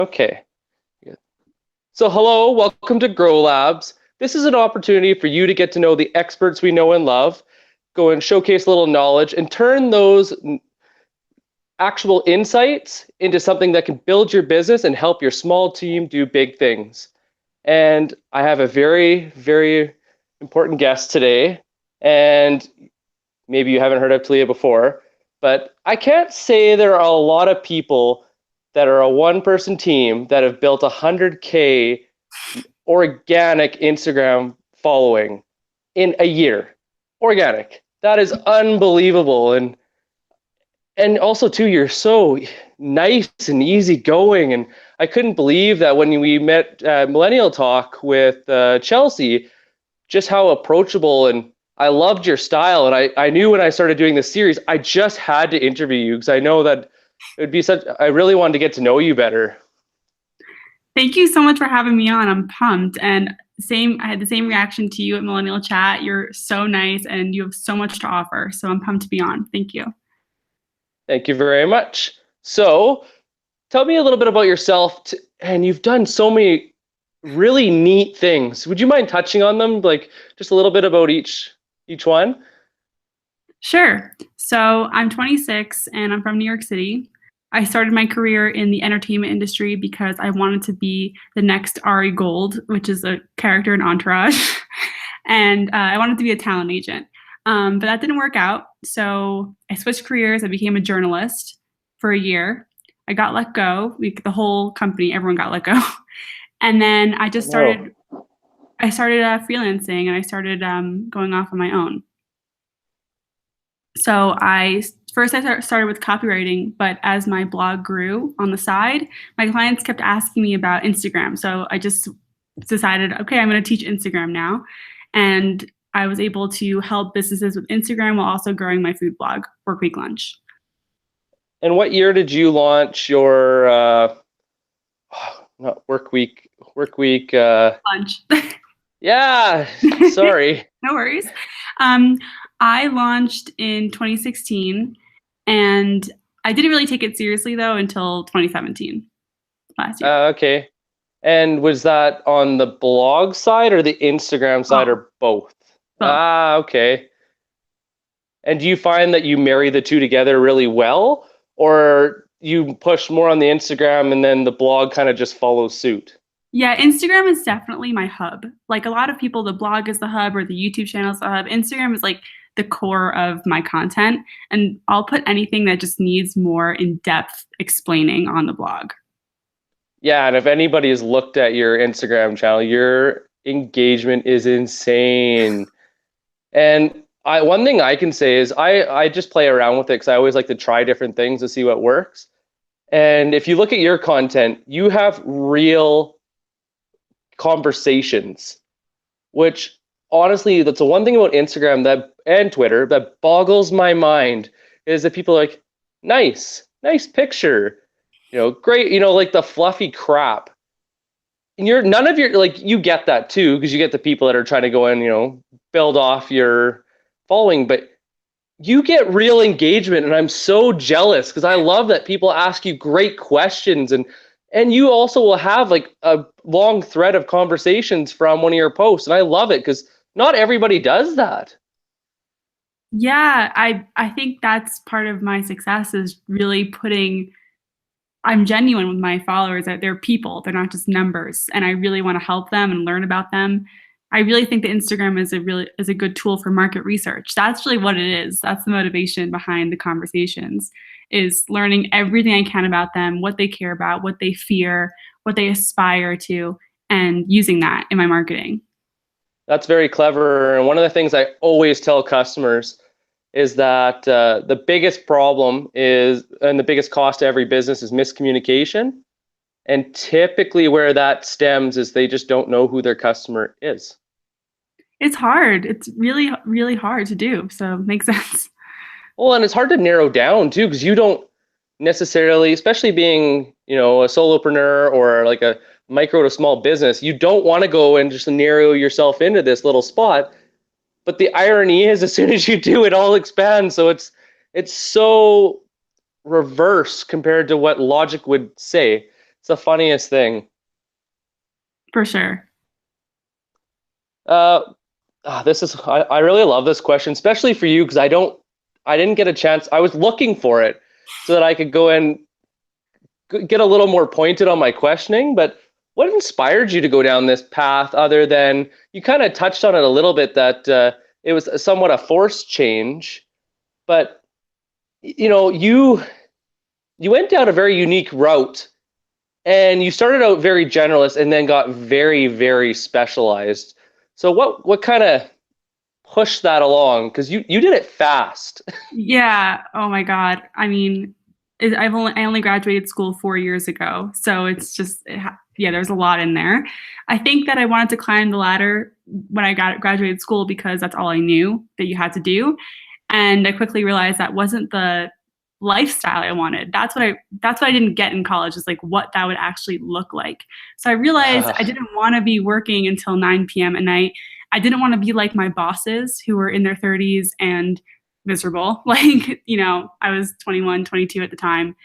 Okay. So hello, welcome to Grow Labs. This is an opportunity for you to get to know the experts we know and love, go and showcase a little knowledge, and turn those actual insights into something that can build your business and help your small team do big things. And I have a very, very important guest today. And maybe you haven't heard of Talia before, but I can't say there are a lot of people that are a one-person team that have built 100K organic Instagram following in a year. Organic. That is unbelievable. And also too, you're so nice and easygoing. And I couldn't believe that when we met Millennial Talk with Chelsea, just how approachable, and I loved your style. And I knew when I started doing this series, I just had to interview you because I know that it would be I really wanted to get to know you better. Thank you so much for having me on. I'm pumped. And I had the same reaction to you at Millennial Chat. You're so nice and you have so much to offer. So I'm pumped to be on. Thank you. Thank you very much. So tell me a little bit about yourself. And you've done so many really neat things. Would you mind touching on them? Like just a little bit about each one? Sure. So I'm 26 and I'm from New York City. I started my career in the entertainment industry because I wanted to be the next Ari Gold, which is a character in Entourage. And I wanted to be a talent agent. But that didn't work out. So I switched careers. I became a journalist for a year. I got let go. The whole company, everyone got let go. And then I just started freelancing and I started going off on my own. So I started with copywriting, but as my blog grew on the side, my clients kept asking me about Instagram. So I just decided, okay, I'm going to teach Instagram now. And I was able to help businesses with Instagram while also growing my food blog, Workweek Lunch. And what year did you launch your not Workweek Lunch? Yeah, sorry. No worries. I launched in 2016, and I didn't really take it seriously though until 2017, last year. Okay. And was that on the blog side or the Instagram side or both? Both. Okay. And do you find that you marry the two together really well, or you push more on the Instagram and then the blog kind of just follows suit? Yeah, Instagram is definitely my hub. Like a lot of people, the blog is the hub or the YouTube channel is the hub. Instagram is like the core of my content, and I'll put anything that just needs more in-depth explaining on the blog. Yeah, and if anybody has looked at your Instagram channel, your engagement is insane. And one thing I can say is I just play around with it because I always like to try different things to see what works. And if you look at your content, you have real conversations, which honestly, that's the one thing about Instagram and Twitter that boggles my mind is that people are like, nice picture, great, like the fluffy crap. And none of your, like, you get that too, because you get the people that are trying to go in, build off your following, but you get real engagement, and I'm so jealous because I love that people ask you great questions, and you also will have like a long thread of conversations from one of your posts, and I love it because not everybody does that. Yeah, I think that's part of my success is really I'm genuine with my followers. That they're people, they're not just numbers, and I really want to help them and learn about them. I really think that Instagram is a good tool for market research. That's really what it is. That's the motivation behind the conversations, is learning everything I can about them, what they care about, what they fear, what they aspire to, and using that in my marketing. That's very clever. And one of the things I always tell customers is that the biggest problem and the biggest cost to every business is miscommunication. And typically where that stems is they just don't know who their customer is. It's hard. It's really, really hard to do. So it makes sense. Well, and it's hard to narrow down too, because you don't necessarily, especially being, a solopreneur or like a micro to small business, you don't want to go and just narrow yourself into this little spot. But the irony is, as soon as you do, it all expands. So it's so reverse compared to what logic would say. It's the funniest thing. For sure. I really love this question, especially for you, because I didn't get a chance. I was looking for it so that I could go and get a little more pointed on my questioning. But what inspired you to go down this path, other than you kind of touched on it a little bit, that it was somewhat a forced change, but you went down a very unique route, and you started out very generalist and then got very, very specialized. So what kind of pushed that along? Because you did it fast. Yeah. Oh my God. I mean, I only graduated school 4 years ago, so it's just yeah. There's a lot in there. I think that I wanted to climb the ladder when I graduated school because that's all I knew that you had to do, and I quickly realized that wasn't the lifestyle I wanted. That's what I didn't get in college, is like what that would actually look like. So I realized I didn't want to be working until 9 p.m. at night. I didn't want to be like my bosses who were in their 30s and miserable. Like, I was 21, 22 at the time.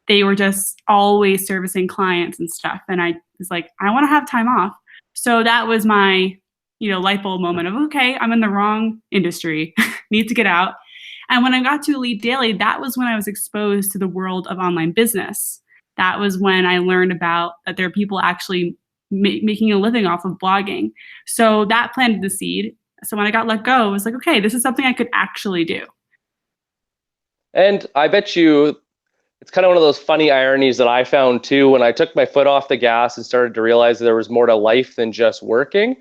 They were just always servicing clients and stuff. And I was like, I want to have time off. So that was my, light bulb moment of, okay, I'm in the wrong industry, need to get out. And when I got to Elite Daily, that was when I was exposed to the world of online business. That was when I learned about that there are people actually making a living off of blogging. So that planted the seed. So when I got let go, I was like, okay, this is something I could actually do. And I bet you it's kind of one of those funny ironies that I found too when I took my foot off the gas and started to realize that there was more to life than just working,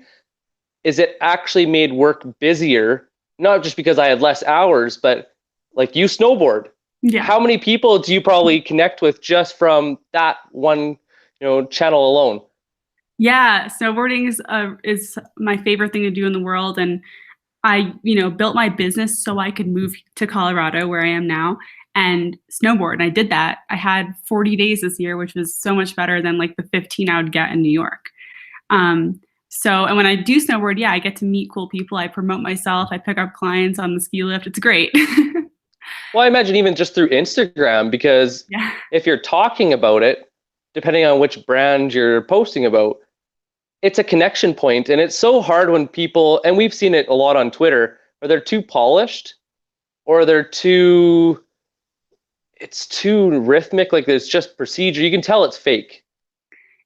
is it actually made work busier, not just because I had less hours, but like you snowboard. Yeah. How many people do you probably connect with just from that one, channel alone? Yeah, snowboarding is my favorite thing to do in the world, and I, built my business so I could move to Colorado, where I am now, and snowboard. And I did that. I had 40 days this year, which was so much better than like the 15 I would get in New York. And when I do snowboard, yeah, I get to meet cool people. I promote myself. I pick up clients on the ski lift. It's great. Well, I imagine even just through Instagram, because Yeah. if you're talking about it, depending on which brand you're posting about, it's a connection point. And it's so hard when people, and we've seen it a lot on Twitter, or they're too polished, or it's too rhythmic, like it's just procedure. You can tell it's fake.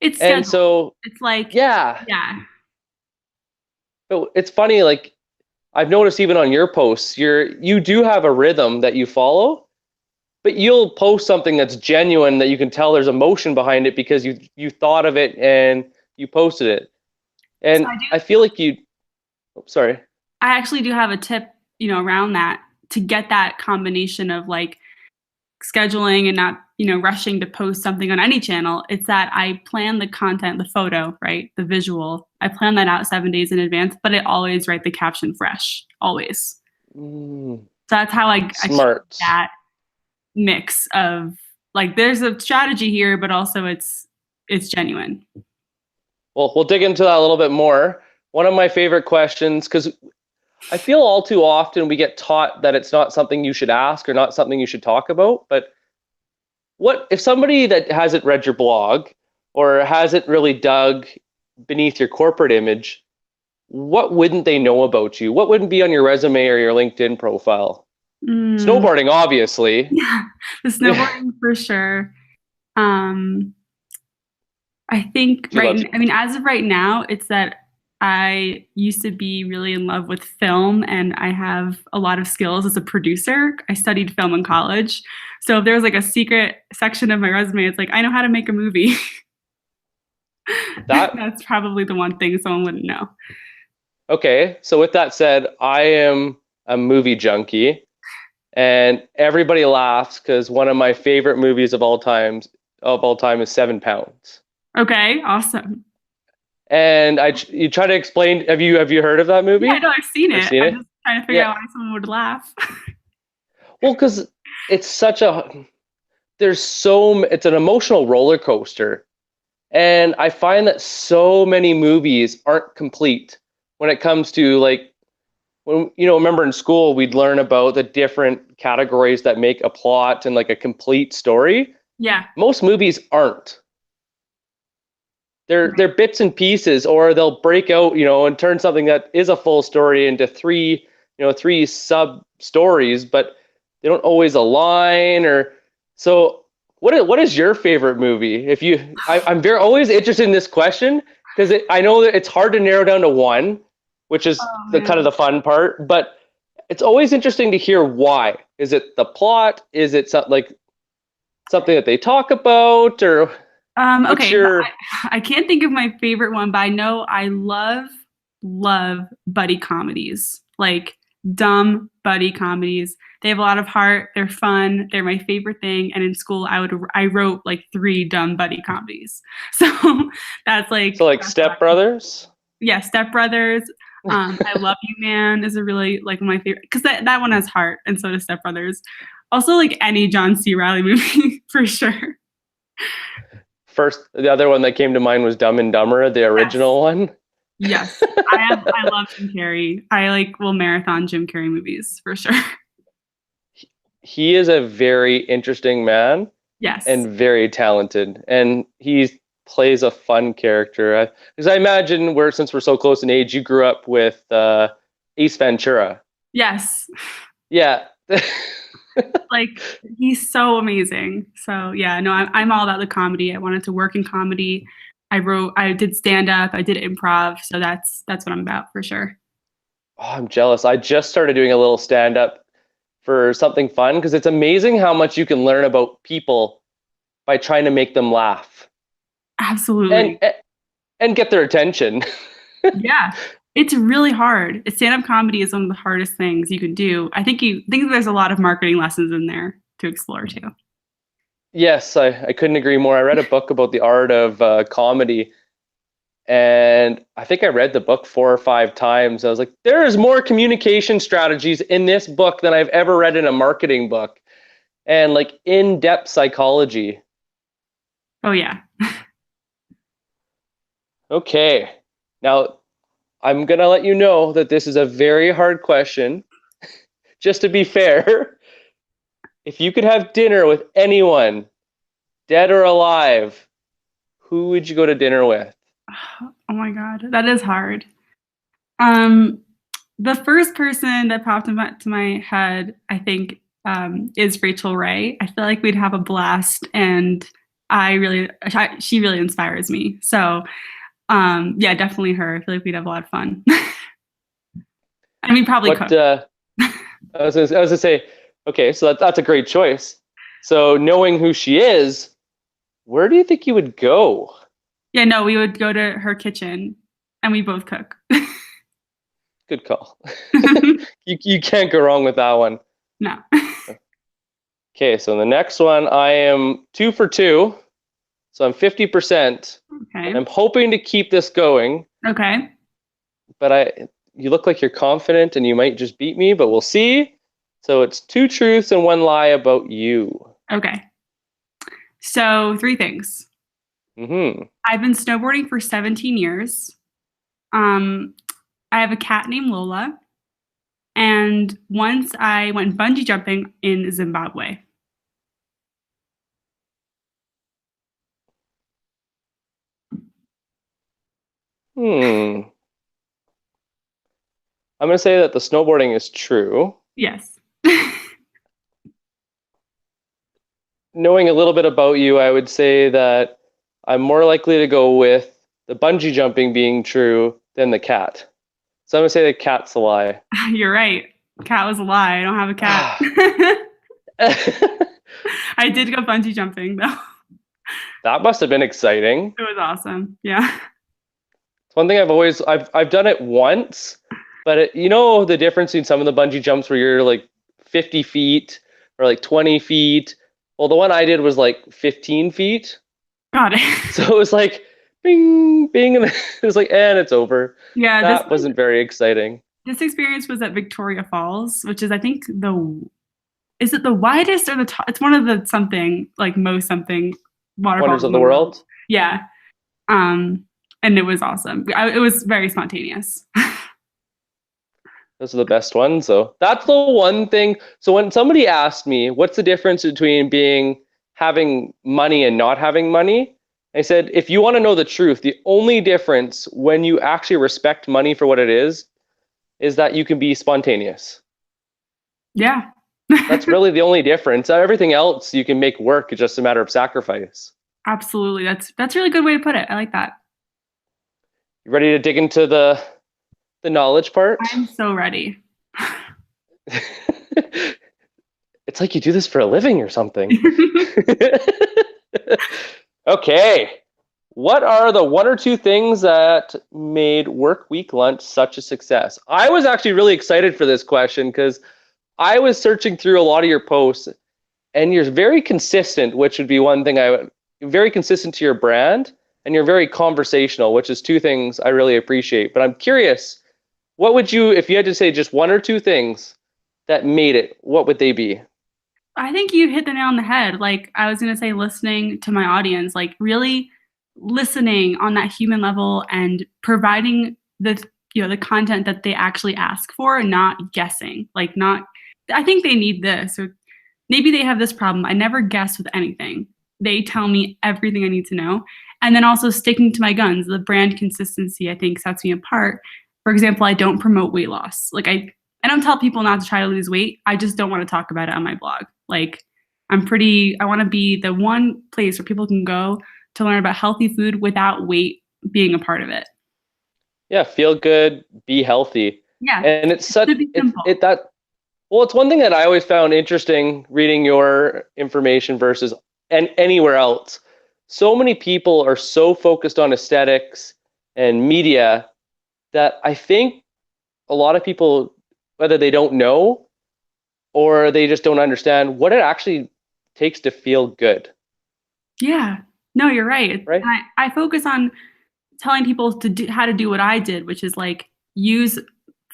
It's And scheduled. so, It's like, yeah. yeah. But it's funny, like I've noticed even on your posts, you do have a rhythm that you follow, but you'll post something that's genuine, that you can tell there's emotion behind it because you thought of it and you posted it. And So I feel like sorry. I actually do have a tip, around that, to get that combination of like scheduling and not, rushing to post something on any channel. It's that I plan the content, the photo, right? The visual. I plan that out 7 days in advance, but I always write the caption fresh, always. So that's how I Smart. that mix of like, there's a strategy here, but also it's genuine. Well, we'll dig into that a little bit more. One of my favorite questions, because I feel all too often we get taught that it's not something you should ask or not something you should talk about. But what if somebody that hasn't read your blog or hasn't really dug beneath your corporate image, what wouldn't they know about you? What wouldn't be on your resume or your LinkedIn profile? Snowboarding, obviously. Yeah, the snowboarding for sure. I think as of right now, it's that I used to be really in love with film, and I have a lot of skills as a producer. I studied film in college. So if there's like a secret section of my resume, it's like, I know how to make a movie. That's probably the one thing someone wouldn't know. Okay, so with that said, I am a movie junkie, and everybody laughs because one of my favorite movies of all time is 7 Pounds. Okay, awesome. And you try to explain. Have you heard of that movie? Yeah, no, I've seen it. I'm just trying to figure out why someone would laugh. Well, because it's it's an emotional roller coaster. And I find that so many movies aren't complete when it comes to like, remember in school, we'd learn about the different categories that make a plot and like a complete story. Yeah. Most movies aren't. they're bits and pieces, or they'll break out, and turn something that is a full story into three sub stories, but they don't always align. Or so, what is your favorite movie? I'm very always interested in this question because I know that it's hard to narrow down to one, which is Oh the kind of man. the fun part. But it's always interesting to hear why. Is it the plot? Is it something that they talk about, or what's Okay, so your I can't think of my favorite one, but I know I love buddy comedies. Like dumb buddy comedies. They have a lot of heart. They're fun. They're my favorite thing. And in school, I wrote like 3 dumb buddy comedies. So that's so like like that's what Step Brothers? yeah, Step Brothers. I Love You Man is a really like one of my favorite because that one has heart, and so does Step Brothers. Also, like any John C. Riley movie for sure. First, the other one that came to mind was Dumb and Dumber, the Yes. original one. Yes. I love Jim Carrey. I like will marathon Jim Carrey movies for sure. He is a very interesting man Yes. and very talented, and he plays a fun character. Because I imagine since we're so close in age, you grew up with Ace Ventura. Yes. Yeah. Like he's so amazing. So yeah, no, I'm all about the comedy. I wanted to work in comedy. I did stand up, I did improv, so that's what I'm about for sure. Oh, I'm jealous. I just started doing a little stand up for something fun because it's amazing how much you can learn about people by trying to make them laugh and Absolutely. and get their attention. Yeah. It's really hard. Stand-up comedy is one of the hardest things you can do. I think there's a lot of marketing lessons in there to explore too. Yes, I couldn't agree more. I read a book about the art of comedy, and I think I read the book 4 or 5 times. I was like, there is more communication strategies in this book than I've ever read in a marketing book, and like in-depth psychology. Oh yeah. Okay, now I'm gonna let you know that this is a very hard question. Just to be fair, if you could have dinner with anyone, dead or alive, who would you go to dinner with? Oh my god, that is hard. Um, the first person that popped into my head, I think, is Rachel Ray. I feel like we'd have a blast, and she really inspires me. So, yeah, definitely her. I feel like we'd have a lot of fun. I mean, probably What cook. I was gonna say, okay, so that's a great choice. So knowing who she is, where do you think you would go? Yeah, no, we would go to her kitchen, and we both cook. Good call. You can't go wrong with that one. No. Okay, so the next one, I am 2 for 2, so I'm 50%, and Okay. I'm hoping to keep this going. Okay. But you look like you're confident, and you might just beat me, but we'll see. So it's 2 truths and 1 lie about you. Okay. So, 3 things. Mm-hmm. I've been snowboarding for 17 years. Um, I have a cat named Lola. And once I went bungee jumping in Zimbabwe. Hmm. I'm gonna say that the snowboarding is true. Yes. Knowing a little bit about you, I would say that I'm more likely to go with the bungee jumping being true than the cat. So I'm gonna say the cat's a lie. You're right. Cat was a lie. I don't have a cat. I did go bungee jumping though. That must have been exciting. It was awesome. Yeah. It's one thing I've done it once, but you know the difference in some of the bungee jumps where you're like 50 feet or like 20 feet. Well, the one I did was like 15 feet. Got it. So it was like bing, bing, and it was like, and it's over. Yeah, That wasn't very exciting. this experience was at Victoria Falls, which is I think is it the widest or the top? It's one of the something like most something Wonders waterfalls of in the the world. world. Yeah. And it was awesome. It was very spontaneous. Those are the best ones. So that's the one thing. So when somebody asked me, what's the difference between having money and not having money? I said, if you want to know the truth, the only difference when you actually respect money for what it is that you can be spontaneous. Yeah. That's really the only difference. Everything else you can make work. It's just a matter of sacrifice. Absolutely. That's a really good way to put it. I like that. You ready to dig into the knowledge part? I'm so ready. It's like you do this for a living or something. Okay. What are the one or two things that made Workweek Lunch such a success? I was actually really excited for this question because I was searching through a lot of your posts, and you're very consistent, which would be one thing very consistent to your brand, and you're very conversational, which is two things I really appreciate. But I'm curious, what would you, if you had to say just one or two things that made it, what would they be? I think you hit the nail on the head. Like I was going to say, listening to my audience, like really listening on that human level and providing the content that they actually ask for, not guessing. Like not, I think they need this, or maybe they have this problem. I never guess with anything. They tell me everything I need to know. And then also sticking to my guns. The brand consistency, I think, sets me apart. For example, I don't promote weight loss. Like I don't tell people not to try to lose weight. I just don't want to talk about it on my blog. Like I want to be the one place where people can go to learn about healthy food without weight being a part of it. Yeah, feel good, be healthy. Yeah. And it's such To be simple. it's one thing that I always found interesting reading your information versus anywhere else. So many people are so focused on aesthetics and media that I think a lot of people, whether they don't know or they just don't understand what it actually takes to feel good. Yeah. No, you're right. Right? I focus on telling people to do how to do what I did, which is like use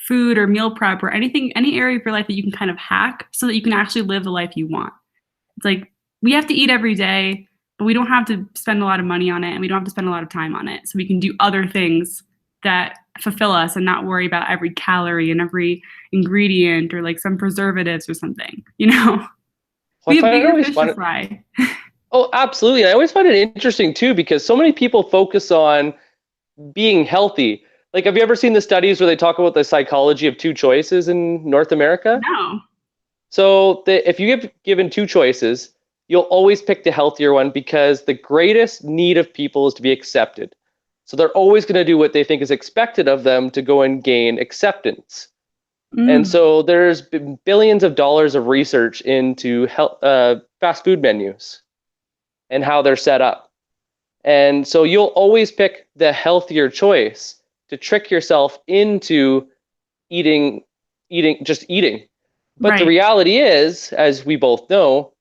food or meal prep or anything, any area of your life that you can kind of hack so that you can actually live the life you want. It's like we have to eat every day, but we don't have to spend a lot of money on it and we don't have to spend a lot of time on it. So we can do other things that fulfill us and not worry about every calorie and every ingredient or like some preservatives or something, you know? Well, We I have find it bigger always fish fun. to fry. Oh, absolutely. I always find it interesting too because so many people focus on being healthy. Like, have you ever seen the studies where they talk about the psychology of two choices in North America? No. So if you give given two choices, you'll always pick the healthier one because the greatest need of people is to be accepted. So they're always going to do what they think is expected of them to go and gain acceptance. And Mm, so there's been billions of dollars of research into fast food menus and how they're set up. And so you'll always pick the healthier choice to trick yourself into eating, just eating. But the right. reality is, as we both know,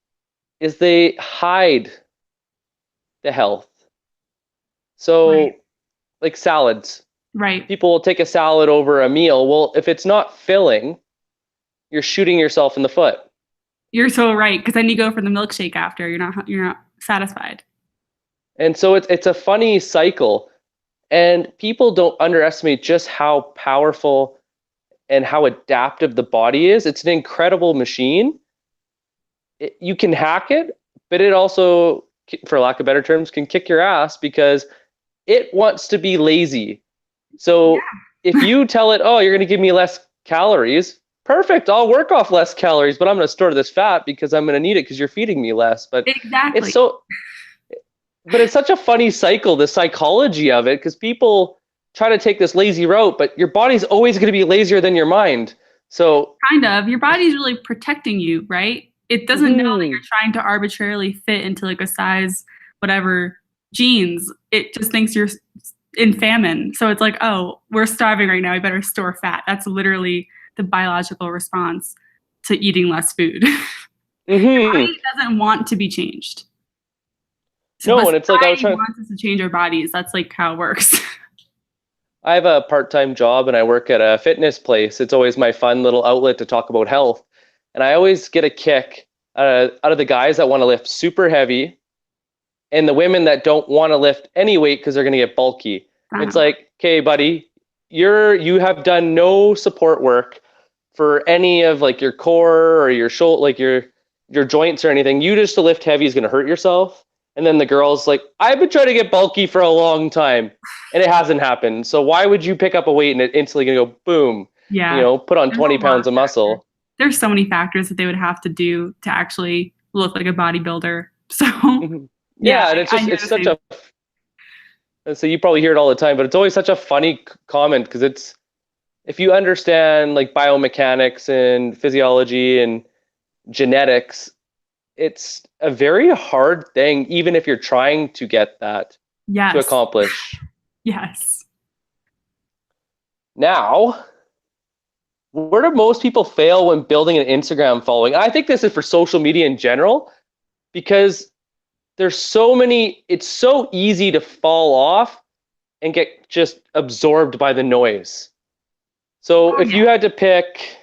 is they hide the health. Right. So, like salads, Right. people will take a salad over a meal. Well, if it's not filling, you're shooting yourself in the foot. You're so right, because then you go for the milkshake after. You're not satisfied. And so it's a funny cycle. And people don't underestimate just how powerful and how adaptive the body is. It's an incredible machine. You can hack it, but it also, for lack of better terms, can kick your ass because it wants to be lazy. So if you tell it, oh, you're going to give me less calories, perfect. I'll work off less calories, but I'm going to store this fat because I'm going to need it because you're feeding me less. It's Exactly. so, but it's such a funny cycle, the psychology of it, because people try to take this lazy route, but your body's always going to be lazier than your mind. So, Kind of. Your body's really protecting you, right? It doesn't know that you're trying to arbitrarily fit into like a size whatever jeans. It just thinks you're in famine. So it's like, oh, we're starving right now. We better store fat. That's literally the biological response to eating less food. Your mm-hmm. body doesn't want to be changed. So, but No, and it's like society wants us to change our bodies. That's like how it works. I have a part-time job and I work at a fitness place. It's always my fun little outlet to talk about health. And I always get a kick out of the guys that want to lift super heavy and the women that don't want to lift any weight because they're going to get bulky. It's like, okay, buddy, you have done no support work for any of like your core or your shoulder, like your joints or anything. You just to lift heavy is going to hurt yourself. And then the girl's like, I've been trying to get bulky for a long time and it hasn't happened. So why would you pick up a weight and it instantly gonna go boom, Yeah. put on There's a 20 lot pounds of of factors. muscle? There's so many factors that they would have to do to actually look like a bodybuilder. So yeah, Yeah, and it's I just hear it's the such same. a so you probably hear it all the time, but it's always such a funny comment because it's if you understand like biomechanics and physiology and genetics, it's a very hard thing, even if you're trying to get that to Yes. accomplish. Yes. Now, where do most people fail when building an Instagram following? I think this is for social media in general because there's so many, it's so easy to fall off and get just absorbed by the noise. So Oh if yeah. you had to pick,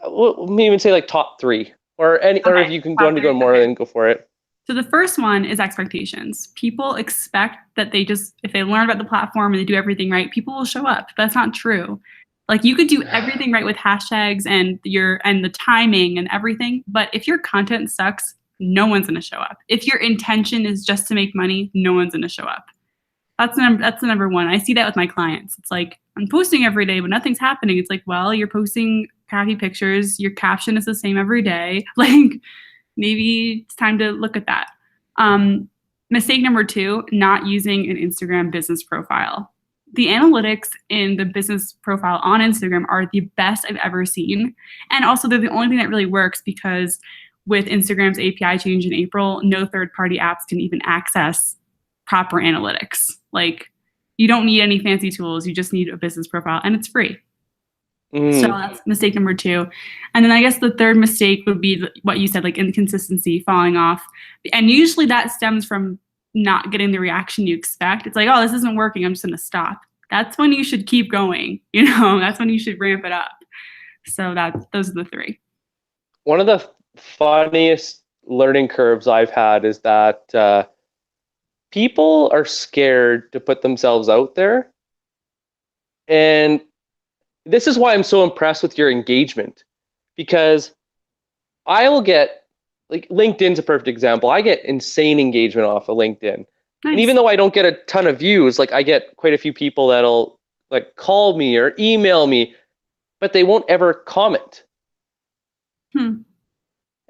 let me even say like top three, or or if Okay. you can go Top on to go three. more, Okay. then go for it. So the first one is expectations. People expect that they just, if they learn about the platform and they do everything right, people will show up. That's not true. Like you could do everything right with hashtags and the timing and everything, but if your content sucks, no one's gonna show up. If your intention is just to make money, no one's gonna show up. That's the number one. I see that with my clients. It's like I'm posting every day, but nothing's happening. It's like, well, you're posting crappy pictures. Your caption is the same every day. Like maybe it's time to look at that. Mistake number two, not using an Instagram business profile. The analytics in the business profile on Instagram are the best I've ever seen. And also, they're the only thing that really works because with Instagram's API change in April, no third party apps can even access proper analytics. Like, you don't need any fancy tools, you just need a business profile, and it's free. So that's mistake number two. And then I guess the third mistake would be what you said, like inconsistency, falling off. And usually that stems from not getting the reaction you expect. It's like, oh, this isn't working. I'm just going to stop. That's when you should keep going. That's when you should ramp it up. So those are the three. One of the funniest learning curves I've had is that people are scared to put themselves out there. And this is why I'm so impressed with your engagement because I will get like LinkedIn's a perfect example. I get insane engagement off of LinkedIn. And Nice. even though I don't get a ton of views, like I get quite a few people that'll like call me or email me, but they won't ever comment.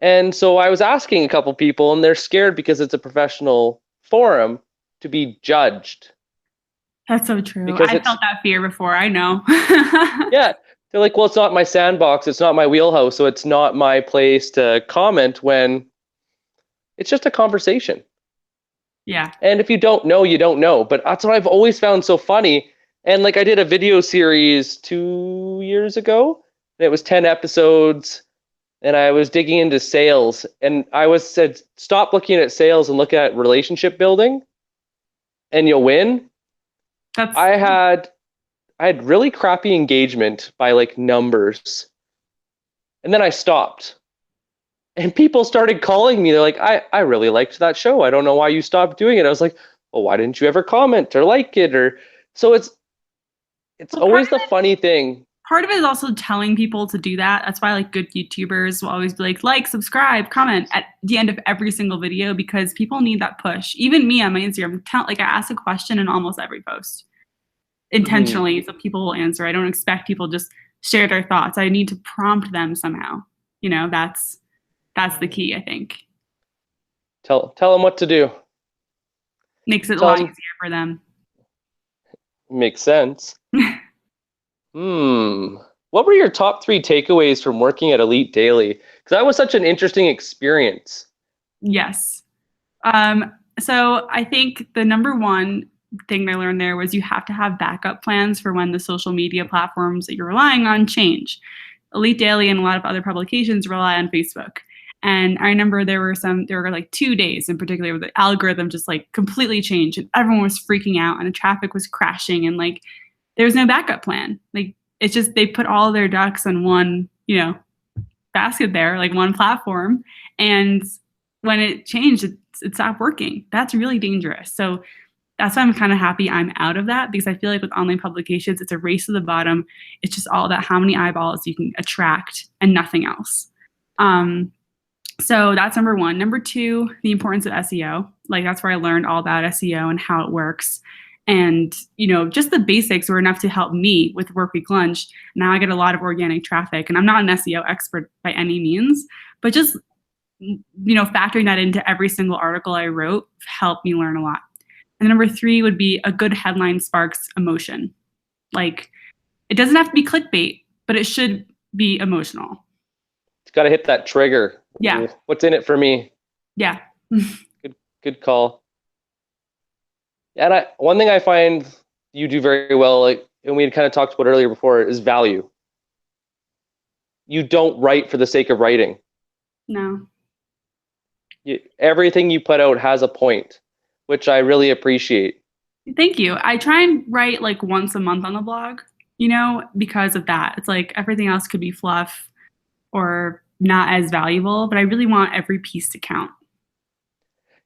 And so I was asking a couple people and they're scared because it's a professional forum to be judged. That's so true. Because I it's felt that fear before. I know. yeah, they're like, well, it's not my sandbox, it's not my wheelhouse, so it's not my place to comment when it's just a conversation. Yeah. And if you don't know, you don't know. But that's what I've always found so funny. And like I did a video series 2 years ago, and it was 10 episodes, and I was digging into sales. And I was said, stop looking at sales and look at relationship building, and you'll win. That's I had really crappy engagement by like numbers. And then I stopped. And people started calling me. They're like, I really liked that show. I don't know why you stopped doing it. I was like, well, why didn't you ever comment or like it? Or so it's well, part always of the it funny thing. part of it is also telling people to do that. That's why like good YouTubers will always be like, subscribe, comment at the end of every single video because people need that push. Even me on my Instagram, like I ask a question in almost every post intentionally, so people will answer. I don't expect people just share their thoughts. I need to prompt them somehow. That's the key, I think. Tell them what to do. Makes it a Tell lot them easier for them. makes sense. What were your top 3 takeaways from working at Elite Daily? Because that was such an interesting experience. Yes. So I think the number one thing I learned there was you have to have backup plans for when the social media platforms that you're relying on change. Elite Daily and a lot of other publications rely on Facebook. And I remember there were like 2 days in particular where the algorithm just like completely changed and everyone was freaking out and the traffic was crashing and like there was no backup plan. Like it's just they put all their ducks in one, basket there, like one platform. And when it changed, it stopped working. That's really dangerous. So that's why I'm kind of happy I'm out of that because I feel like with online publications, it's a race to the bottom. It's just all about how many eyeballs you can attract and nothing else. So that's number one. Number two, the importance of SEO. Like that's where I learned all about SEO and how it works. And, just the basics were enough to help me with Workweek Lunch. Now I get a lot of organic traffic, and I'm not an SEO expert by any means, but just, factoring that into every single article I wrote helped me learn a lot. And number three would be a good headline sparks emotion. Like it doesn't have to be clickbait, but it should be emotional. It's got to hit that trigger. Yeah. What's in it for me? Yeah. Good call. And one thing I find you do very well, like, and we had kind of talked about earlier before, is value. You don't write for the sake of writing. No. Everything you put out has a point, which I really appreciate. Thank you. I try and write like once a month on the blog, because of that. It's like everything else could be fluff or not as valuable, but I really want every piece to count.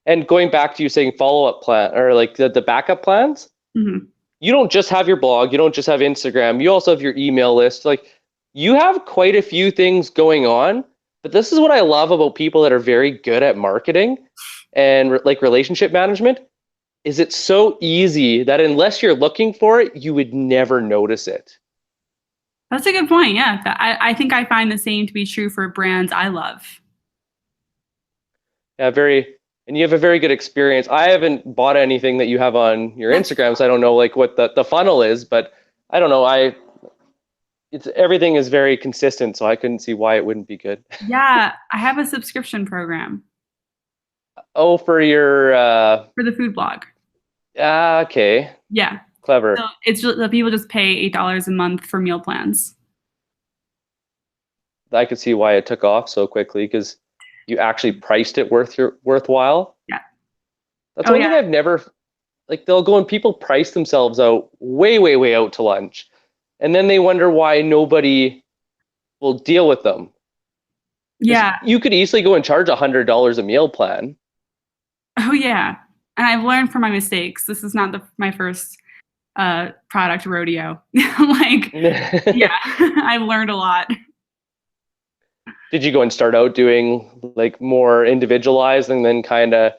And going back to you saying follow-up plan or like the backup plans, you don't just have your blog, you don't just have Instagram, you also have your email list. Like you have quite a few things going on, but this is what I love about people that are very good at marketing and like relationship management, is it's so easy that unless you're looking for it, you would never notice it. That's a good point. Yeah. I think I find the same to be true for brands I love. Yeah, and you have a very good experience. I haven't bought anything that you have on your Instagram, so I don't know like what the funnel is, but I don't know. Everything is very consistent, so I couldn't see why it wouldn't be good. Yeah, I have a subscription program. Oh, for for the food blog. Okay. Yeah. Clever. So it's just the people just pay $8 a month for meal plans. I could see why it took off so quickly because you actually priced it worthwhile. Yeah. That's one thing I've never, like they'll go and people price themselves out way, way, way out to lunch. And then they wonder why nobody will deal with them. Yeah. You could easily go and charge $100 a meal plan. Oh yeah. And I've learned from my mistakes. This is not my first product rodeo. Like, yeah, I've learned a lot. Did you go and start out doing like more individualized and then kind of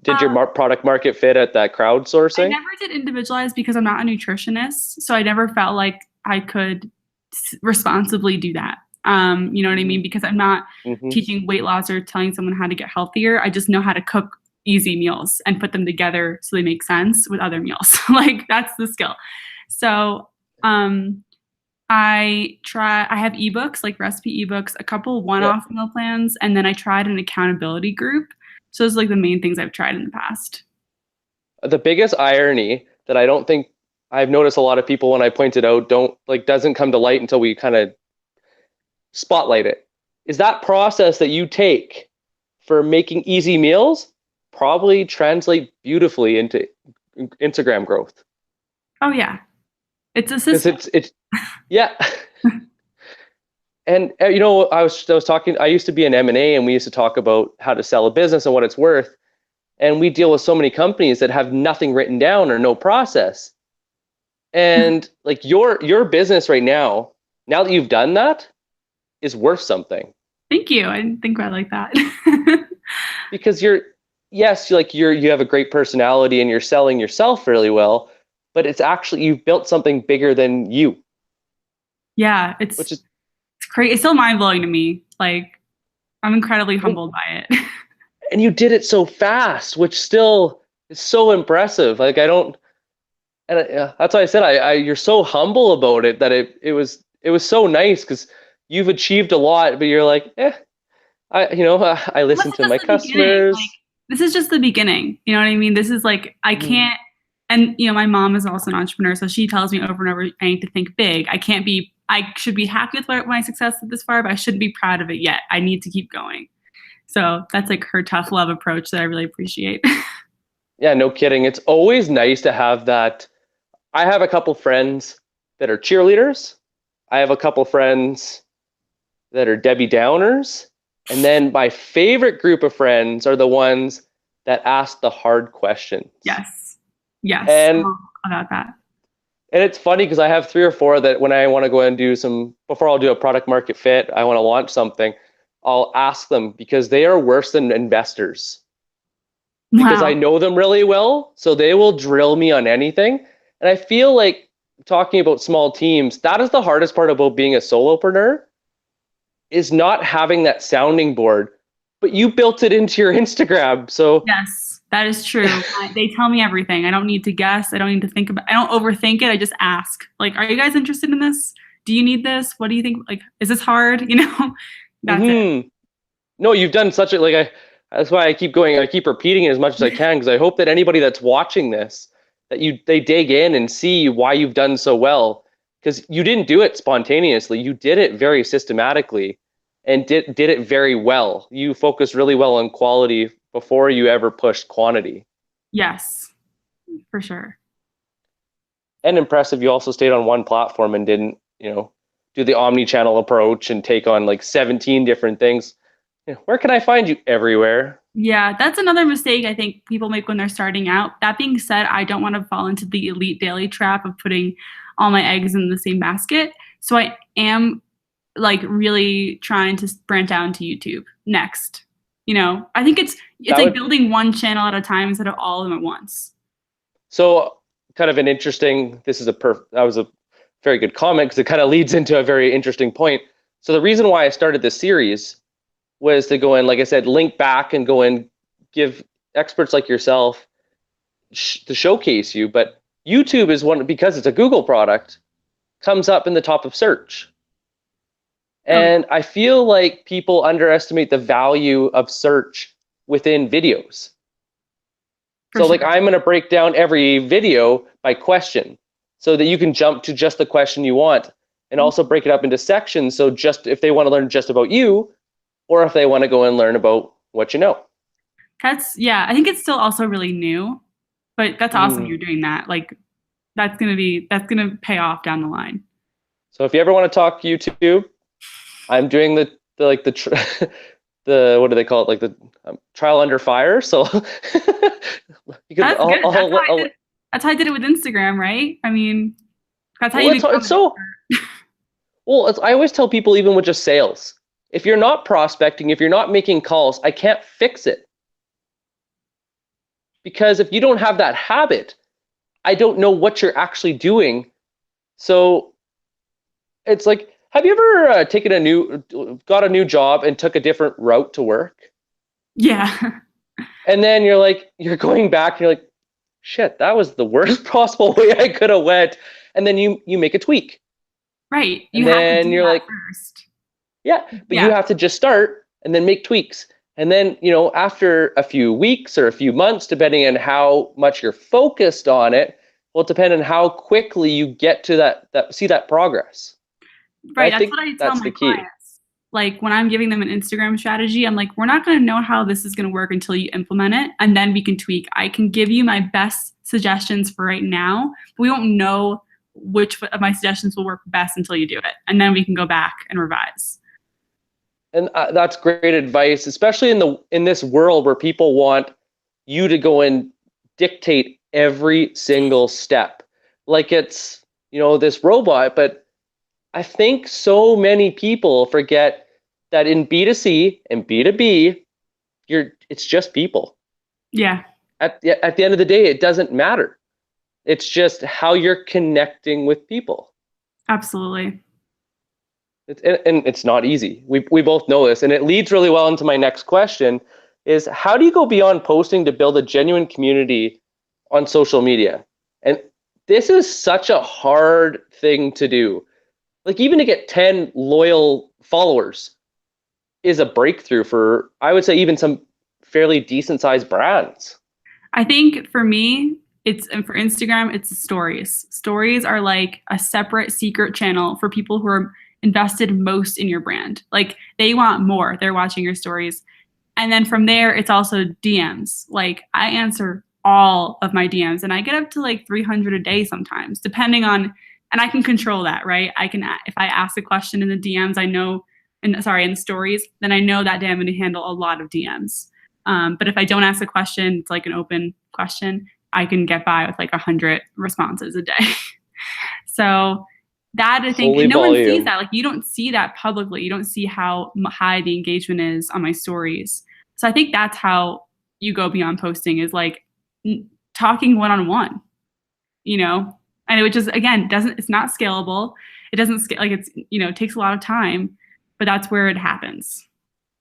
did your product market fit at that crowdsourcing? I never did individualized because I'm not a nutritionist. So I never felt like I could responsibly do that. You know what I mean? Because I'm not teaching weight loss or telling someone how to get healthier. I just know how to cook easy meals and put them together so they make sense with other meals. Like that's the skill. So I have ebooks, like recipe ebooks, a couple one-off meal plans, and then I tried an accountability group. So those are like the main things I've tried in the past. The biggest irony that I don't think I've noticed a lot of people when I point it out doesn't come to light until we kind of spotlight it, is that process that you take for making easy meals probably translate beautifully into Instagram growth. Oh yeah. It's a system. It's yeah. And I was talking, I used to be in M&A and we used to talk about how to sell a business and what it's worth. And we deal with so many companies that have nothing written down or no process. And like your business right now that you've done that, is worth something. Thank you. I didn't think about it like that. Because you have a great personality and you're selling yourself really well, but it's actually, you've built something bigger than you. Yeah, it's crazy. It's still mind blowing to me. Like I'm incredibly humbled by it. And you did it so fast, which still is so impressive. Like that's why I said you're so humble about it that it was so nice because you've achieved a lot, but you're like, I listen to my customers. Like, this is just the beginning. You know what I mean? This is like, I can't, and my mom is also an entrepreneur. So she tells me over and over, I need to think big. I should be happy with my success this far, but I shouldn't be proud of it yet. I need to keep going. So that's like her tough love approach that I really appreciate. Yeah, no kidding. It's always nice to have that. I have a couple friends that are cheerleaders. I have a couple friends that are Debbie Downers. And then my favorite group of friends are the ones that ask the hard questions. Yes. Yes. And about that. And it's funny because I have 3 or 4 that when I want to go and before I'll do a product market fit, I want to launch something, I'll ask them because they are worse than investors. Because I Wow. know them really well, so they will drill me on anything. And I feel like talking about small teams, that is the hardest part about being a solopreneur, is not having that sounding board. But you built it into your Instagram, so Yes, that is true. They tell me everything. I don't need to guess. I don't need to think about. I don't overthink it. I just ask. Like, are you guys interested in this? Do you need this? What do you think? Like, is this hard? You know, that's it. no, you've done such a like. That's why I keep going. I keep repeating it as much as I can because I hope that anybody that's watching this, that they dig in and see why you've done so well. Because you didn't do it spontaneously. You did it very systematically, and did it very well. You focused really well on quality before you ever pushed quantity. Yes, for sure. And impressive, you also stayed on one platform and didn't, do the omni-channel approach and take on like 17 different things. Where can I find you? Everywhere. Yeah, that's another mistake I think people make when they're starting out. That being said, I don't want to fall into the elite daily trap of putting all my eggs in the same basket. So I am like really trying to branch out into YouTube next. I think it's That like would building one channel at a time instead of all of them at once. so kind of an interesting. That was a very good comment because it kind of leads into a very interesting point. So the reason why I started this series was to go in, like I said, link back and go in, give experts like yourself to showcase you. But YouTube is one because it's a Google product, comes up in the top of search. Oh, yeah, And I feel like people underestimate the value of search within videos. for So like sure. I'm going to break down every video by question so that you can jump to just the question you want and also break it up into sections. So just if they want to learn just about you or if they want to go and learn about what you know. Yeah, I think it's still also really new, but that's awesome Mm. you're doing that. Like that's gonna pay off down the line. So if you ever want to talk YouTube, I'm doing the like the the what do they call it, like the trial under fire. So because That's good. That's how I did it with Instagram, right? I mean, that's how well, you become it's an so expert. well. I always tell people, even with just sales, if you're not prospecting, if you're not making calls, I can't fix it because if you don't have that habit, I don't know what you're actually doing. So it's like, have you ever got a new job and took a different route to work? Yeah. And then you're going back and you're like, shit, that was the worst possible way I could have went. And then you make a tweak. Right. You And have to then do you're that like, first. yeah, but you Yeah. have to just start and then make tweaks. And then, after a few weeks or a few months, depending on how much you're focused on it, will depend on how quickly you get to that see that progress. And Right. I That's think what I tell that's my the key. clients. Like when I'm giving them an Instagram strategy, I'm like, we're not going to know how this is going to work until you implement it. And then we can tweak. I can give you my best suggestions for right now. But we won't know which of my suggestions will work best until you do it. And then we can go back and revise. And that's great advice, especially in this world where people want you to go and dictate every single step, like it's this robot. But I think so many people forget that in B2C and B2B, it's just people. Yeah, At the end of the day, it doesn't matter. It's just how you're connecting with people. absolutely. And it's not easy. We both know this, and it leads really well into my next question: is how do you go beyond posting to build a genuine community on social media? And this is such a hard thing to do. Like even to get 10 loyal followers is a breakthrough for, I would say, even some fairly decent sized brands. I think for me, and for Instagram, it's stories. Stories are like a separate secret channel for people who are invested most in your brand. Like they want more. They're watching your stories. And then from there, it's also DMs. Like I answer all of my DMs and I get up to like 300 a day sometimes, depending on, and I can control that, right? If I ask a question in the DMs, I know, in the stories, then I know that day I'm going to handle a lot of DMs. But if I don't ask a question, it's like an open question, I can get by with like 100 responses a day. So that I think, Holy and no one sees volume. that. Like you don't see that publicly. You don't see how high the engagement is on my stories. So I think that's how you go beyond posting is like talking one-on-one, you know, and it just, again, it's not scalable. It doesn't scale, like it's, it takes a lot of time, but that's where it happens.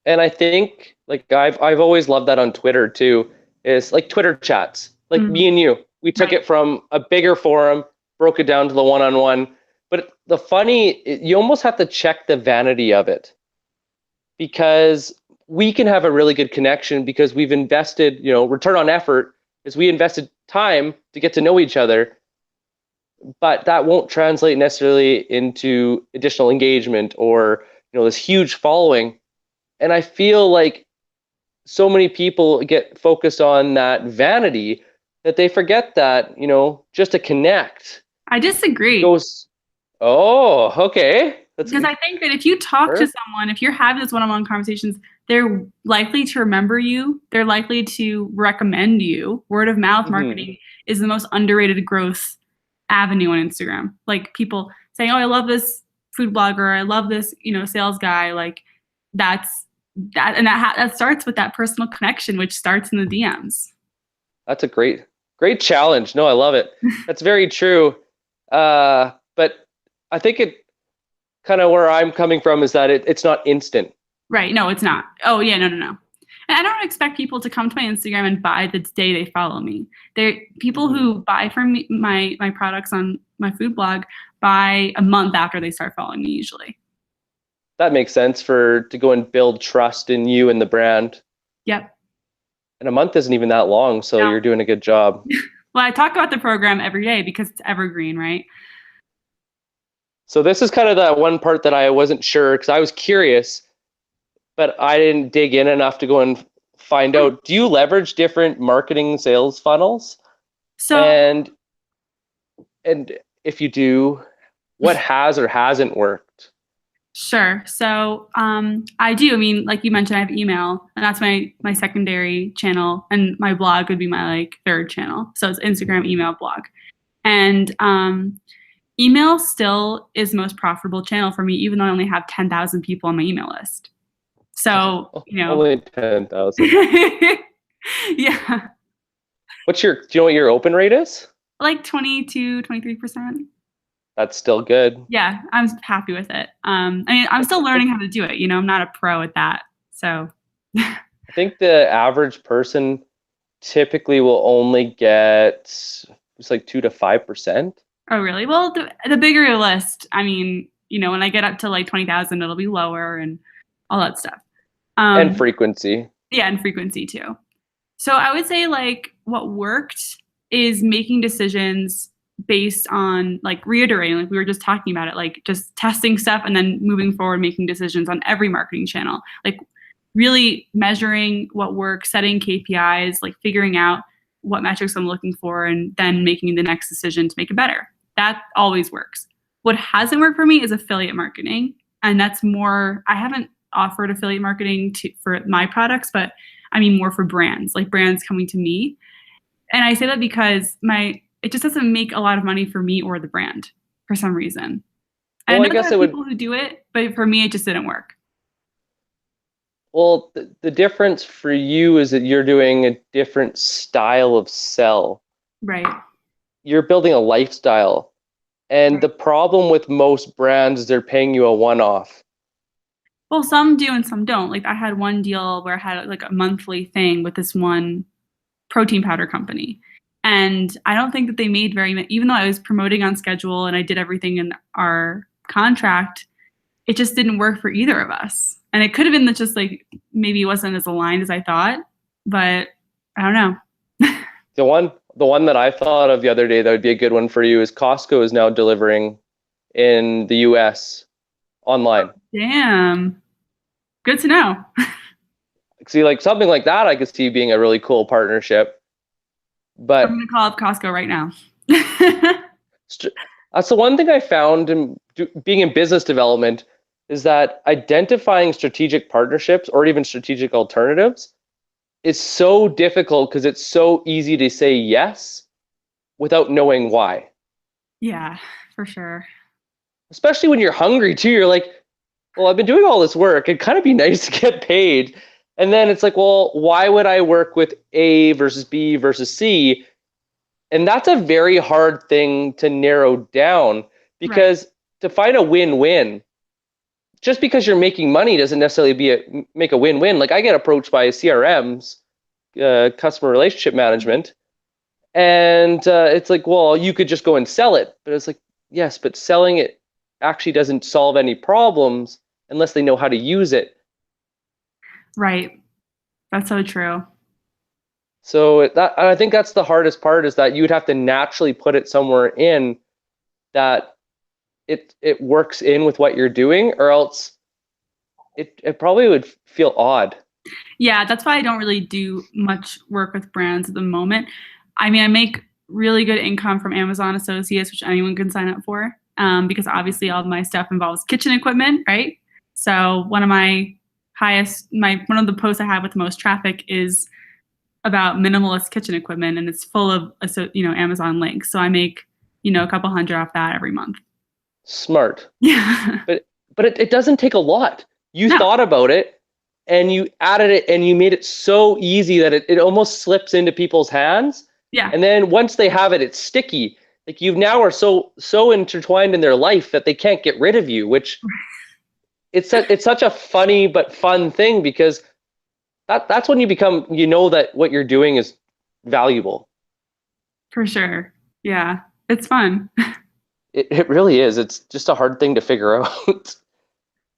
And I think like I've always loved that on Twitter too, is like Twitter chats. Like Mhm. me and you. We took Right. it from a bigger forum, broke it down to the one-on-one. But you almost have to check the vanity of it because we can have a really good connection because we've invested, return on effort is we invested time to get to know each other, but that won't translate necessarily into additional engagement or, this huge following. And I feel like so many people get focused on that vanity that they forget that, just to connect I disagree. goes, oh, okay. That's Because I think that if you talk to sure. someone, if you're having this one-on-one conversations, they're likely to remember you. They're likely to recommend you. Word of mouth Mm-hmm. marketing is the most underrated growth avenue on Instagram. Like people saying, "Oh, I love this food blogger. I love this, sales guy." Like that's that starts with that personal connection, which starts in the DMs. That's a great challenge. No, I love it. That's very true. But I think it kind of where I'm coming from is that it's not instant. Right. No, it's not. Oh, yeah, no, no, no. And I don't expect people to come to my Instagram and buy the day they follow me. They're people Mm-hmm. who buy from me, my products on my food blog buy a month after they start following me usually. That makes sense to go and build trust in you and the brand. Yep. And a month isn't even that long, so No. you're doing a good job. Well, I talk about the program every day because it's evergreen, right? So this is kind of that one part that I wasn't sure because I was curious, but I didn't dig in enough to go and find out. Do you leverage different marketing sales funnels? So And and if you do, what has or hasn't worked? sure. So I do. I mean, like you mentioned, I have email, and that's my secondary channel, and my blog would be my like third channel. So it's Instagram, email, blog, and email still is the most profitable channel for me, even though I only have 10,000 people on my email list. So Only 10,000. yeah, Do you know what your open rate is? like 22, 23%. That's still good. Yeah, I'm happy with it. I mean, I'm still learning how to do it. I'm not a pro at that. So, I think the average person typically will only get it's like 2 to 5%. oh, really? Well, the bigger your list, I mean, when I get up to like 20,000, it'll be lower and all that stuff. And Um, frequency. yeah, and frequency too. So I would say like what worked is making decisions based on like reiterating, like we were just talking about it, like just testing stuff and then moving forward, making decisions on every marketing channel, like really measuring what works, setting KPIs, like figuring out what metrics I'm looking for, and then making the next decision to make it better. That always works. What hasn't worked for me is affiliate marketing. And that's more, I haven't offered affiliate marketing for my products, but I mean more for brands, like brands coming to me. And I say that because it just doesn't make a lot of money for me or the brand for some reason. I Well, I know there guess are it would. people who do it, but for me, it just didn't work. Well, the difference for you is that you're doing a different style of sell. Right. You're building a lifestyle. And the problem with most brands is they're paying you a one-off. Well, some do and some don't. Like I had one deal where I had like a monthly thing with this one protein powder company. And I don't think that they made very much, even though I was promoting on schedule and I did everything in our contract, it just didn't work for either of us. And it could have been that just like maybe it wasn't as aligned as I thought, but I don't know. The one that I thought of the other day that would be a good one for you is Costco is now delivering in the US online. Damn. Good to know. See, like something like that, I could see being a really cool partnership. I'm But going to call up Costco right now. that's the one thing I found in being in business development is that identifying strategic partnerships or even strategic alternatives is so difficult because it's so easy to say yes without knowing why. Yeah, for sure. especially when you're hungry too. You're like, well, I've been doing all this work. It'd kind of be nice to get paid. And then it's like, well, why would I work with A versus B versus C? And that's a very hard thing to narrow down, Right. because to find a win-win, just because you're making money doesn't necessarily make a win-win. Like I get approached by CRMs, customer relationship management, and it's like, well, you could just go and sell it. But it's like, yes, but selling it actually doesn't solve any problems unless they know how to use it. Right. That's so true. So I think that's the hardest part, is that you would have to naturally put it somewhere in that it works in with what you're doing, or else it probably would feel odd. Yeah, that's why I don't really do much work with brands at the moment. I mean, I make really good income from Amazon Associates, which anyone can sign up for, because obviously all of my stuff involves kitchen equipment, right? So one of the posts I have with the most traffic is about minimalist kitchen equipment, and it's full of Amazon links. So I make a couple hundred off that every month. Smart. Yeah. But it doesn't take a lot. You No. thought about it, and you added it, and you made it so easy that it almost slips into people's hands. Yeah. And then once they have it, it's sticky. Like you now are so intertwined in their life that they can't get rid of you, which it's such a funny but fun thing, because that's when you become, that what you're doing is valuable. For sure. Yeah. It's fun. It really is. It's just a hard thing to figure out.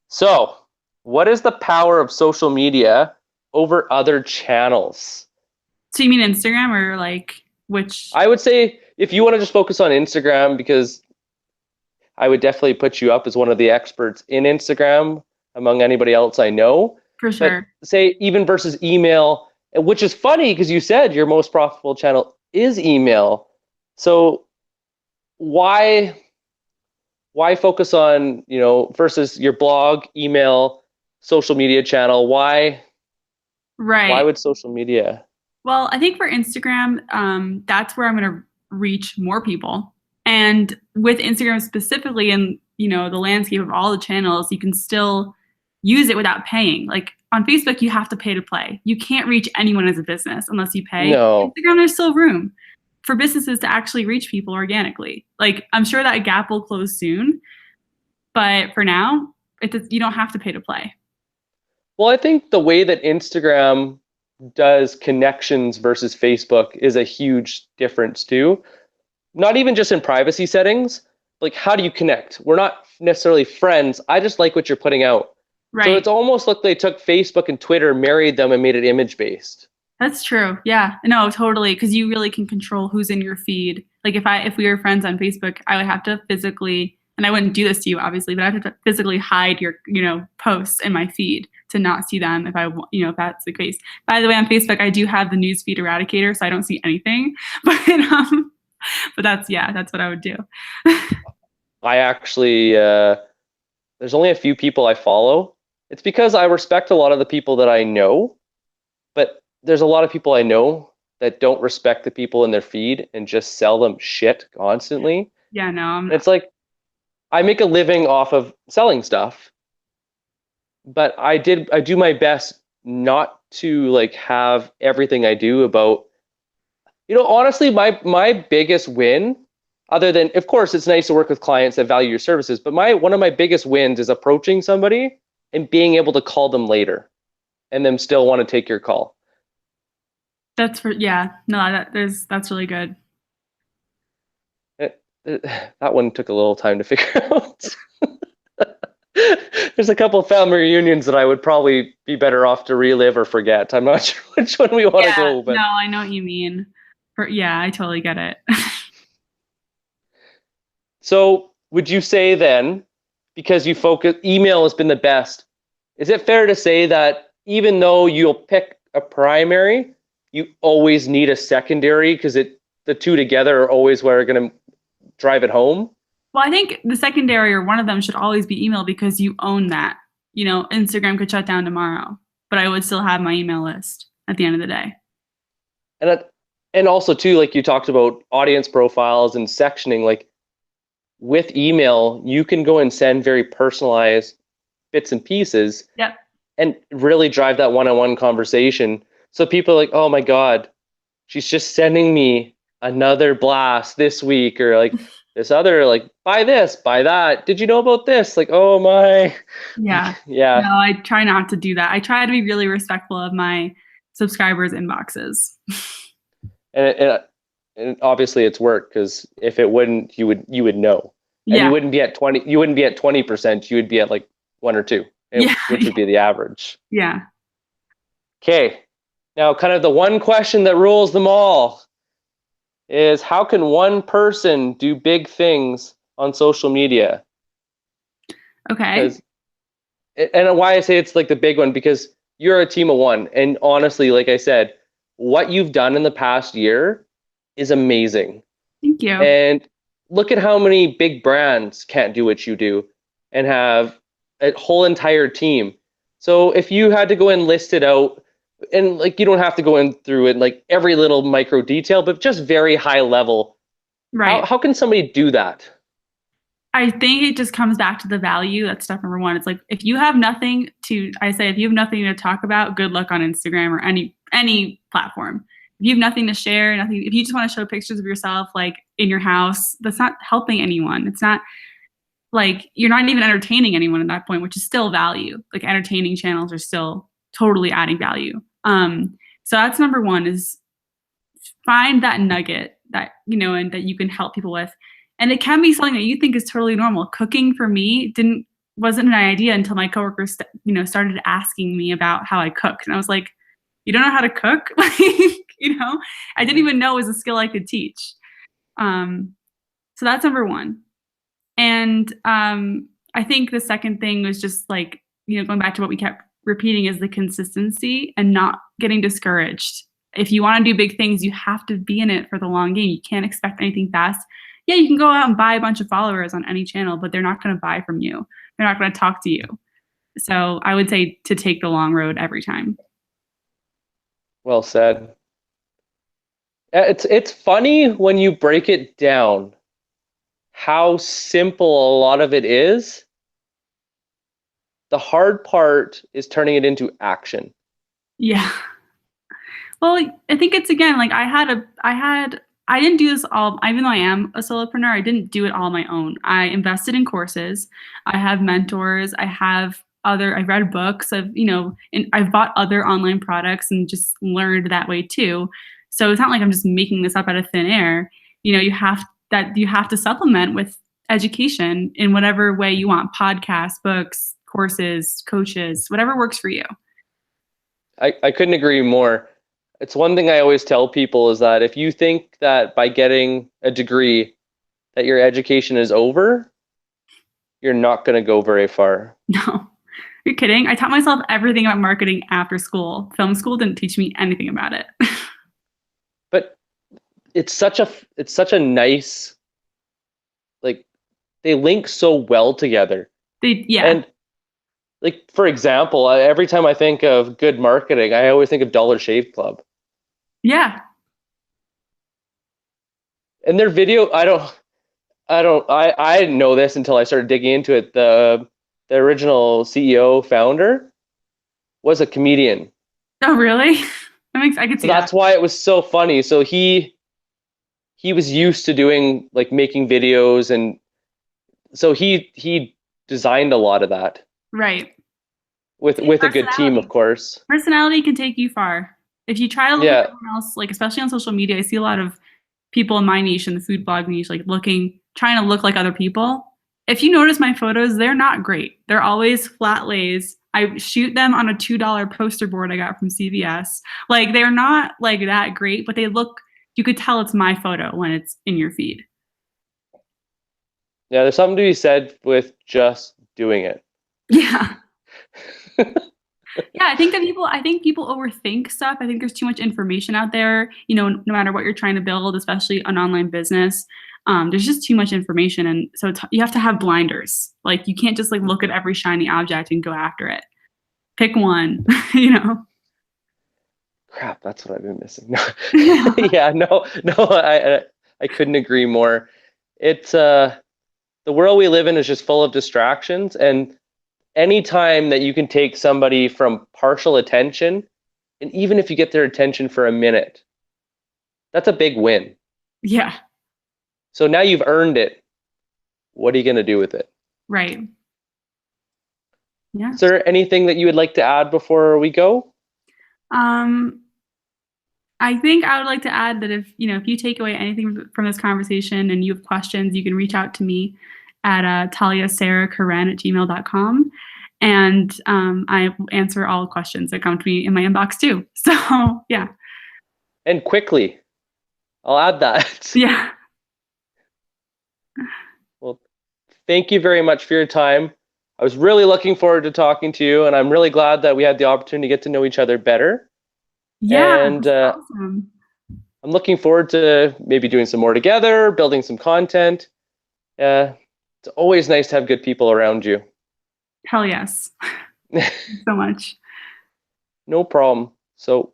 So, what is the power of social media over other channels? So you mean Instagram, or like which? I would say if you want to just focus on Instagram, because I would definitely put you up as one of the experts in Instagram among anybody else I know. For But sure. say even versus email, which is funny because you said your most profitable channel is email. So why focus on, versus your blog, email, social media channel? Why Right. would social media? Well, I think for Instagram, that's where I'm going to reach more people. And with Instagram specifically, and the landscape of all the channels, you can still use it without paying. Like on Facebook, you have to pay to play. You can't reach anyone as a business unless you pay. No. Instagram, there's still room for businesses to actually reach people organically. Like I'm sure that gap will close soon, but for now, you don't have to pay to play. Well, I think the way that Instagram does connections versus Facebook is a huge difference too. Not even just in privacy settings, like how do you connect? We're not necessarily friends. I just like what you're putting out. Right. So it's almost like they took Facebook and Twitter, married them, and made it image based. That's true. Yeah. No, totally. Because you really can control who's in your feed. Like if we were friends on Facebook, I would have to physically, and I wouldn't do this to you obviously, but I have to physically hide your, posts in my feed to not see them if if that's the case. By the way, on Facebook, I do have the newsfeed eradicator, so I don't see anything. But that's what I would do. I actually, there's only a few people I follow. It's because I respect a lot of the people that I know, but there's a lot of people I know that don't respect the people in their feed and just sell them shit constantly. Yeah, no. It's like, I make a living off of selling stuff, but I do my best not to like have everything I do about, honestly, my biggest win, other than, of course, it's nice to work with clients that value your services, but one of my biggest wins is approaching somebody and being able to call them later and them still want to take your call. That's really good. That one took a little time to figure out. There's a couple of family reunions that I would probably be better off to relive or forget. I'm not sure which one we want to go. But no, I know what you mean. I totally get it. So would you say then, because email has been the best, is it fair to say that even though you'll pick a primary, you always need a secondary, because the two together are always where are going to drive it home? Well, I think the secondary or one of them should always be email, because you own that. Instagram could shut down tomorrow, but I would still have my email list at the end of the day. And also too, like you talked about audience profiles and sectioning, like with email, you can go and send very personalized bits and pieces Yep. and really drive that one-on-one conversation. So people are like, oh my God, she's just sending me another blast this week, or like this other, like, buy this, buy that. Did you know about this? Like, oh my. Yeah. Yeah. No, I try not to do that. I try to be really respectful of my subscribers' inboxes. And obviously it's worked, because if it wouldn't, you would know. And Yeah. you wouldn't be at 20%, you would be at like 1 or 2, Yeah. which would be the average. Yeah. Okay. Now, kind of the one question that rules them all is, how can one person do big things on social media? Okay. And why I say it's like the big one, because you're a team of one. And honestly, like I said, what you've done in the past year is amazing. Thank you. And look at how many big brands can't do what you do and have a whole entire team. So if you had to go and list it out, and like, you don't have to go in through it like every little micro detail, but just very high level. Right. How can somebody do that? I think it just comes back to the value. That's step number one. It's like, if you have nothing to talk about, good luck on Instagram or any platform. If you have nothing to share, if you just want to show pictures of yourself like in your house, that's not helping anyone. It's not like, you're not even entertaining anyone at that point, which is still value. Like, entertaining channels are still totally adding value. So that's number one, is find that nugget that, and that you can help people with. And it can be something that you think is totally normal. Cooking for me wasn't an idea until my coworkers, started asking me about how I cooked. And I was like, you don't know how to cook? I didn't even know it was a skill I could teach. So that's number one. And I think the second thing was just like, going back to what we kept repeating, is the consistency and not getting discouraged. If you want to do big things, you have to be in it for the long game. You can't expect anything fast. Yeah, you can go out and buy a bunch of followers on any channel, but they're not going to buy from you. They're not going to talk to you. So I would say to take the long road every time. Well said. It's funny when you break it down, how simple a lot of it is. The hard part is turning it into action. Yeah. Well, I think it's, again, like, I didn't do this all, even though I am a solopreneur, I didn't do it all on my own. I invested in courses. I have mentors. I've read books. And I've bought other online products and just learned that way too. So it's not like I'm just making this up out of thin air. You have to supplement with education in whatever way you want: podcasts, books, courses, coaches, whatever works for you. I couldn't agree more. It's one thing I always tell people, is that if you think that by getting a degree that your education is over, you're not going to go very far. No, you're kidding. I taught myself everything about marketing after school. Film school didn't teach me anything about it. But it's such a nice, like, they link so well together. Yeah. And like, for example, every time I think of good marketing, I always think of Dollar Shave Club. Yeah. And their video, I didn't know this until I started digging into it. The original CEO founder was a comedian. Oh, really? I could see That's why it was so funny. So he was used to doing, like, making videos, and so he designed a lot of that. Right. With a good team, of course. Personality can take you far. If you try to look at everyone else, like, especially on social media, I see a lot of people in my niche, in the food blog niche, like, trying to look like other people. If you notice my photos, they're not great. They're always flat lays. I shoot them on a $2 poster board I got from CVS. Like, they're not like that great, but you could tell it's my photo when it's in your feed. Yeah, there's something to be said with just doing it. Yeah. Yeah, I think people overthink stuff. I think there's too much information out there, no matter what you're trying to build, especially an online business. There's just too much information. And so you have to have blinders. Like, you can't just look at every shiny object and go after it. Pick one, Crap, that's what I've been missing. Yeah, no, I couldn't agree more. It's the world we live in is just full of distractions, and any time that you can take somebody from partial attention, and even if you get their attention for a minute, that's a big win. Yeah. So now you've earned it. What are you going to do with it? Right. Yeah. Is there anything that you would like to add before we go? I think I would like to add that if you take away anything from this conversation and you have questions, you can reach out to me at taliasarahkoren@gmail.com. And I answer all questions that come to me in my inbox too. So yeah. And quickly. I'll add that. Yeah. Well, thank you very much for your time. I was really looking forward to talking to you, and I'm really glad that we had the opportunity to get to know each other better. Yeah, And that's awesome. I'm looking forward to maybe doing some more together, building some content. It's always nice to have good people around you. Hell yes. Thanks so much. No problem. So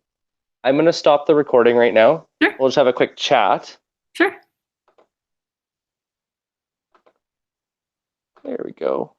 I'm going to stop the recording right now. Sure. We'll just have a quick chat. Sure. There we go.